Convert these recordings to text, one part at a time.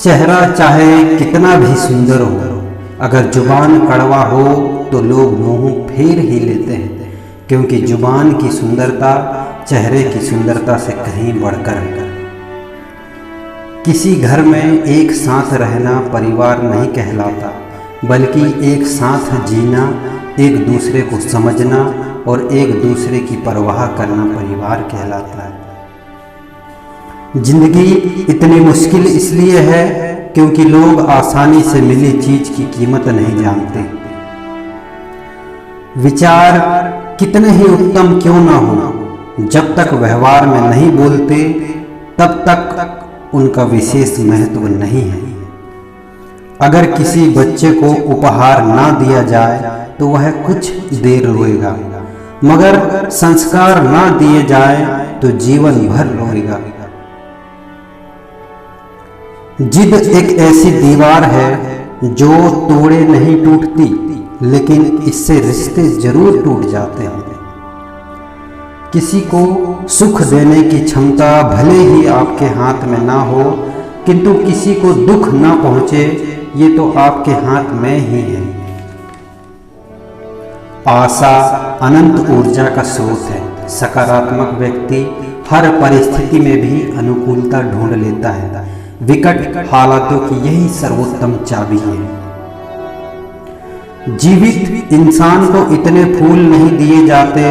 चेहरा चाहे कितना भी सुंदर हो, अगर जुबान कड़वा हो तो लोग मुंह फेर ही लेते हैं, क्योंकि जुबान की सुंदरता चेहरे की सुंदरता से कहीं बढ़कर है। किसी घर में एक साथ रहना परिवार नहीं कहलाता, बल्कि एक साथ जीना, एक दूसरे को समझना और एक दूसरे की परवाह करना परिवार कहलाता है। जिंदगी इतनी मुश्किल इसलिए है क्योंकि लोग आसानी से मिली चीज की कीमत नहीं जानते। विचार कितने ही उत्तम क्यों ना हो, जब तक व्यवहार में नहीं बोलते तब तक उनका विशेष महत्व नहीं है। अगर किसी बच्चे को उपहार ना दिया जाए तो वह कुछ देर रोएगा, मगर संस्कार ना दिए जाए तो जीवन भर रोएगा। जिद एक ऐसी दीवार है जो तोड़े नहीं टूटती, लेकिन इससे रिश्ते जरूर टूट जाते हैं। किसी को सुख देने की क्षमता भले ही आपके हाथ में ना हो, किंतु किसी को दुख ना पहुंचे ये तो आपके हाथ में ही है। आशा अनंत ऊर्जा का स्रोत है। सकारात्मक व्यक्ति हर परिस्थिति में भी अनुकूलता ढूंढ लेता है। विकट हालातों की यही सर्वोत्तम चाबी है। जीवित इंसान को इतने फूल नहीं दिए जाते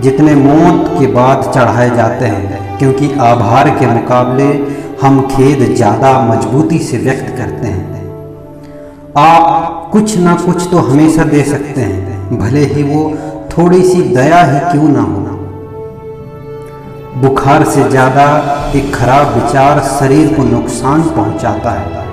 जितने मौत के बाद चढ़ाए जाते हैं, क्योंकि आभार के मुकाबले हम खेद ज्यादा मजबूती से व्यक्त करते हैं। आप कुछ ना कुछ तो हमेशा दे सकते हैं, भले ही वो थोड़ी सी दया ही क्यों ना हो। बुखार से ज्यादा एक खराब विचार शरीर को नुकसान पहुंचाता है।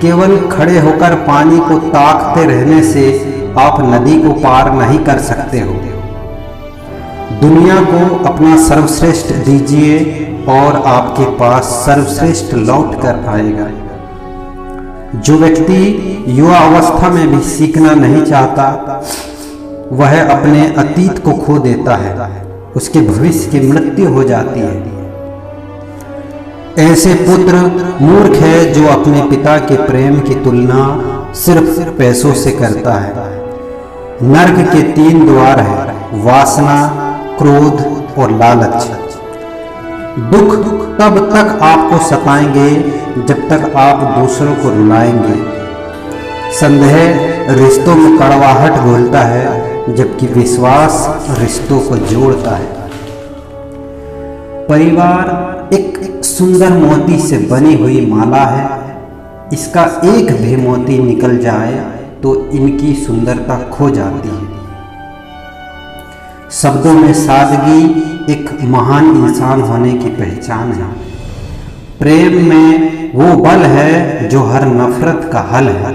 केवल खड़े होकर पानी को ताकते रहने से आप नदी को पार नहीं कर सकते हो। दुनिया को अपना सर्वश्रेष्ठ दीजिए और आपके पास सर्वश्रेष्ठ लौट कर आएगा। जो व्यक्ति युवा अवस्था में भी सीखना नहीं चाहता, वह अपने अतीत को खो देता है, उसके भविष्य की मृत्यु हो जाती है। ऐसे पुत्र मूर्ख है जो अपने पिता के प्रेम की तुलना सिर्फ पैसों से करता है। नर्क के 3 द्वार है, वासना, क्रोध और लालच। दुख तब तक आपको सताएंगे जब तक आप दूसरों को रुलाएंगे। संदेह रिश्तों में कड़वाहट घोलता है, जबकि विश्वास रिश्तों को जोड़ता है। परिवार एक सुंदर मोती से बनी हुई माला है। इसका एक भी मोती निकल जाए तो इनकी सुंदरता खो जाती है। शब्दों में सादगी एक महान इंसान होने की पहचान है। प्रेम में वो बल है जो हर नफरत का हल है।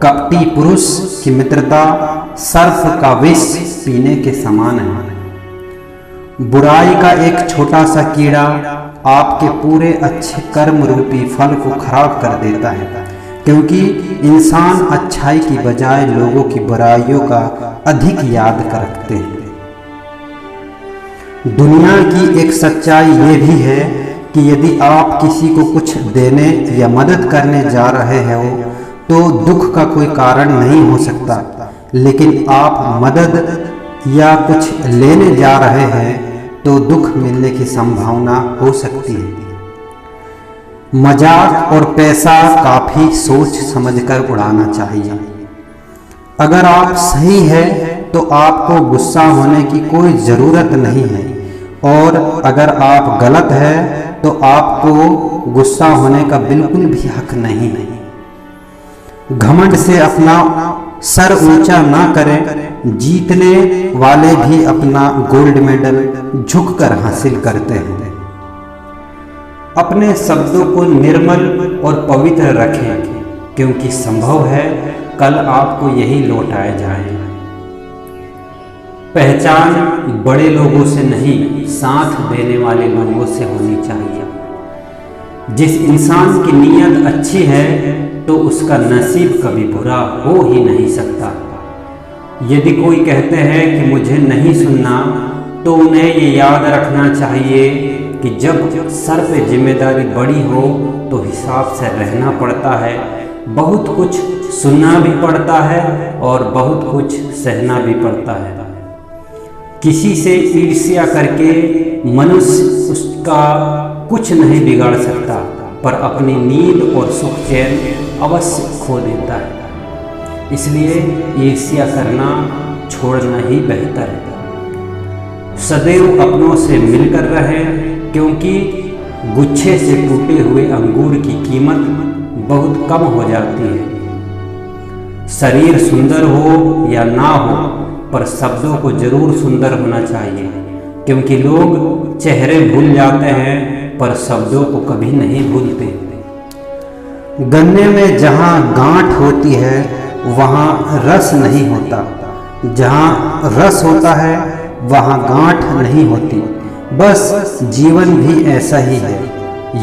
कपटी पुरुष की मित्रता सर्प का विष पीने के समान है। बुराई का एक छोटा सा कीड़ा आपके पूरे अच्छे कर्म रूपी फल को खराब कर देता है, क्योंकि इंसान अच्छाई की बजाय लोगों की बुराइयों का अधिक याद रखते हैं। दुनिया की एक सच्चाई ये भी है कि यदि आप किसी को कुछ देने या मदद करने जा रहे हो तो दुख का कोई कारण नहीं हो सकता, लेकिन आप मदद या कुछ लेने जा रहे हैं तो दुख मिलने की संभावना हो सकती है। मजाक और पैसा काफी सोच समझकर उड़ाना चाहिए। अगर आप सही है तो आपको गुस्सा होने की कोई जरूरत नहीं है, और अगर आप गलत है तो आपको गुस्सा होने का बिल्कुल भी हक नहीं है। घमंड से अपना सर ऊंचा ना करें। जीतने वाले भी अपना गोल्ड मेडल झुककर हासिल करते हैं। अपने शब्दों को निर्मल और पवित्र रखें, क्योंकि संभव है कल आपको यही लौटाए जाए। पहचान बड़े लोगों से नहीं, साथ देने वाले लोगों से होनी चाहिए। जिस इंसान की नीयत अच्छी है तो उसका नसीब कभी बुरा हो ही नहीं सकता। यदि कोई कहते हैं कि मुझे नहीं सुनना, तो उन्हें ये याद रखना चाहिए कि जब सर पे जिम्मेदारी बड़ी हो तो हिसाब से रहना पड़ता है, बहुत कुछ सुनना भी पड़ता है और बहुत कुछ सहना भी पड़ता है। किसी से ईर्ष्या करके मनुष्य उसका कुछ नहीं बिगाड़ सकता, पर अपनी नींद और सुख चैन अवश्य खो देता है। इसलिए ईर्ष्या करना छोड़ना ही बेहतर है। सदैव अपनों से मिलकर रहें, क्योंकि गुच्छे से टूटे हुए अंगूर की कीमत बहुत कम हो जाती है। शरीर सुंदर हो या ना हो, पर शब्दों को जरूर सुंदर होना चाहिए, क्योंकि लोग चेहरे भूल जाते हैं पर शब्दों को कभी नहीं भूलते। गन्ने में जहाँ गांठ होती है वहाँ रस नहीं होता, जहाँ रस होता है वहाँ गांठ नहीं होती। बस जीवन भी ऐसा ही है।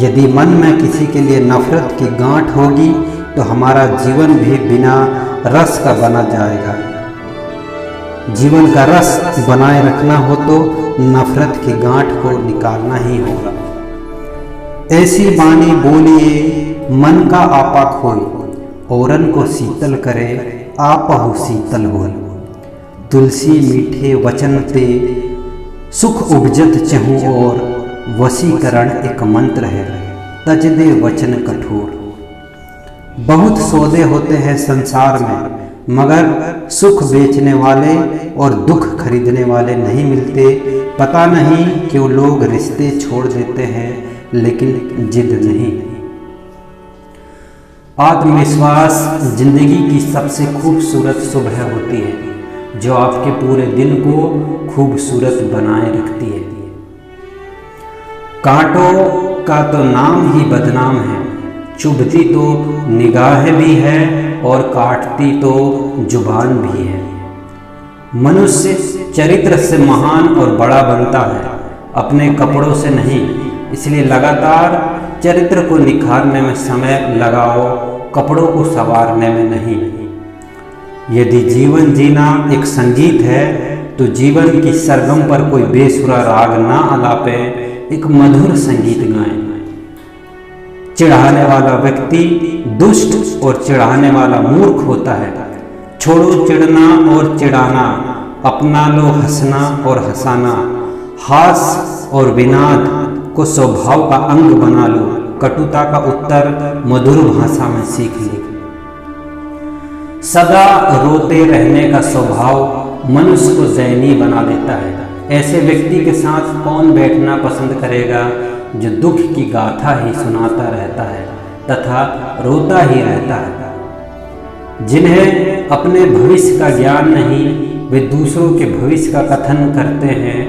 यदि मन में किसी के लिए नफरत की गांठ होगी तो हमारा जीवन भी बिना रस का बना जाएगा। जीवन का रस बनाए रखना हो तो नफरत की गांठ को निकालना ही होगा। ऐसी बानी बोलिए मन का आपा खोई, औरन को शीतल करे आपहु शीतल होय। तुलसी मीठे वचन ते सुख उपजत चहु और, वशीकरण एक मंत्र है तज दे वचन कठोर। बहुत सौदे होते हैं संसार में, मगर सुख बेचने वाले और दुख खरीदने वाले नहीं मिलते। पता नहीं क्यों लोग रिश्ते छोड़ देते हैं, लेकिन जिद नहीं। आत्मविश्वास जिंदगी की सबसे खूबसूरत सुबह होती है, जो आपके पूरे दिन को खूबसूरत बनाए रखती है। कांटों का तो नाम ही बदनाम है, चुभती तो निगाह भी है और काटती तो जुबान भी है। मनुष्य चरित्र से महान और बड़ा बनता है, अपने कपड़ों से नहीं। इसलिए लगातार चरित्र को निखारने में समय लगाओ, कपड़ों को संवारने में नहीं। यदि जीवन जीना एक संगीत है तो जीवन की सरगम पर कोई बेसुरा राग ना आलापे, एक मधुर संगीत गाएं। चिढ़ाने वाला व्यक्ति दुष्ट और चिढ़ाने वाला मूर्ख होता है। छोड़ो चिढ़ना और चिढ़ाना, अपना लो हंसना और हंसाना। हास और विनाद को स्वभाव का अंग बना लो, कटुता का उत्तर मधुर भाषा में सीख लो। सदा रोते रहने का स्वभाव मनुष्य को दयनीय बना देता है। ऐसे व्यक्ति के साथ कौन बैठना पसंद करेगा जो दुख की गाथा ही सुनाता रहता है तथा रोता ही रहता है। जिन्हें अपने भविष्य का ज्ञान नहीं, वे दूसरों के भविष्य का कथन करते हैं।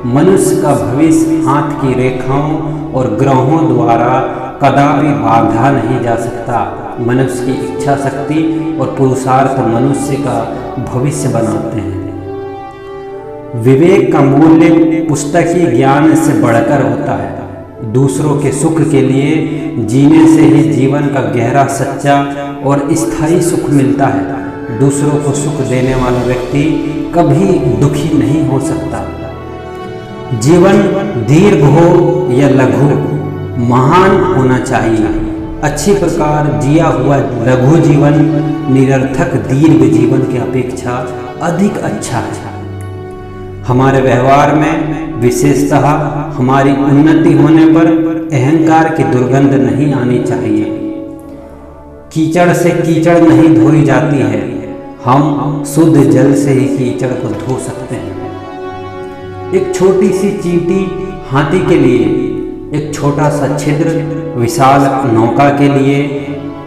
मनुष्य का भविष्य हाथ की रेखाओं और ग्रहों द्वारा कदापि बांधा नहीं जा सकता। मनुष्य की इच्छा शक्ति और पुरुषार्थ मनुष्य का भविष्य बनाते हैं। विवेक का मूल्य पुस्तकीय ज्ञान से बढ़कर होता है। दूसरों के सुख के लिए जीने से ही जीवन का गहरा, सच्चा और स्थायी सुख मिलता है। दूसरों को सुख देने वाला व्यक्ति कभी दुखी नहीं हो सकता। जीवन दीर्घ हो या लघु, महान होना चाहिए। अच्छी प्रकार जिया हुआ लघु जीवन निरर्थक दीर्घ जीवन की अपेक्षा अधिक अच्छा है। हमारे व्यवहार में विशेषतः हमारी उन्नति होने पर अहंकार की दुर्गंध नहीं आनी चाहिए। कीचड़ से कीचड़ नहीं धोई जाती है, हम शुद्ध जल से ही कीचड़ को धो सकते हैं। एक छोटी सी चींटी हाथी के लिए, एक छोटा सा छिद्र विशाल नौका के लिए,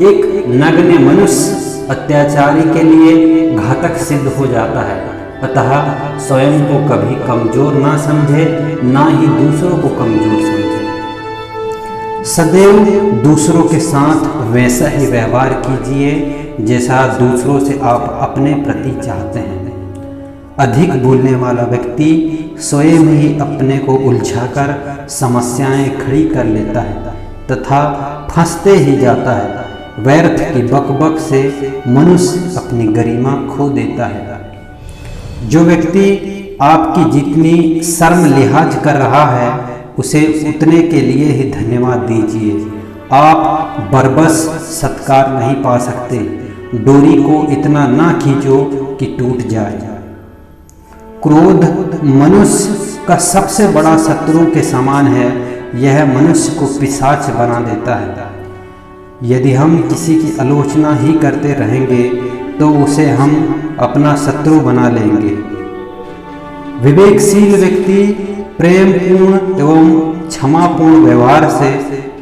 एक नग्न मनुष्य अत्याचारी के लिए घातक सिद्ध हो जाता है। अतः स्वयं को कभी कमजोर ना समझे, ना ही दूसरों को कमजोर समझे। सदैव दूसरों के साथ वैसा ही व्यवहार कीजिए जैसा दूसरों से आप अपने प्रति चाहते हैं। अधिक बोलने वाला व्यक्ति स्वयं ही अपने को उलझाकर समस्याएं खड़ी कर लेता है तथा फंसते ही जाता है। व्यर्थ की बकबक से मनुष्य अपनी गरिमा खो देता है। जो व्यक्ति आपकी जितनी शर्म लिहाज कर रहा है, उसे उतने के लिए ही धन्यवाद दीजिए। आप बरबस सत्कार नहीं पा सकते। डोरी को इतना ना खींचो कि टूट जाए। क्रोध मनुष्य का सबसे बड़ा शत्रु के समान है। यह मनुष्य को पिशाच बना देता है। यदि हम किसी की आलोचना ही करते रहेंगे तो उसे हम अपना शत्रु बना लेंगे। विवेकशील व्यक्ति प्रेमपूर्ण एवं क्षमापूर्ण व्यवहार से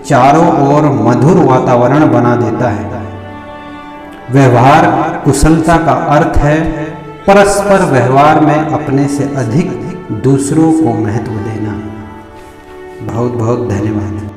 चारों ओर मधुर वातावरण बना देता है। व्यवहार कुशलता का अर्थ है परस्पर व्यवहार में अपने से अधिक दूसरों को महत्व देना। बहुत बहुत धन्यवाद।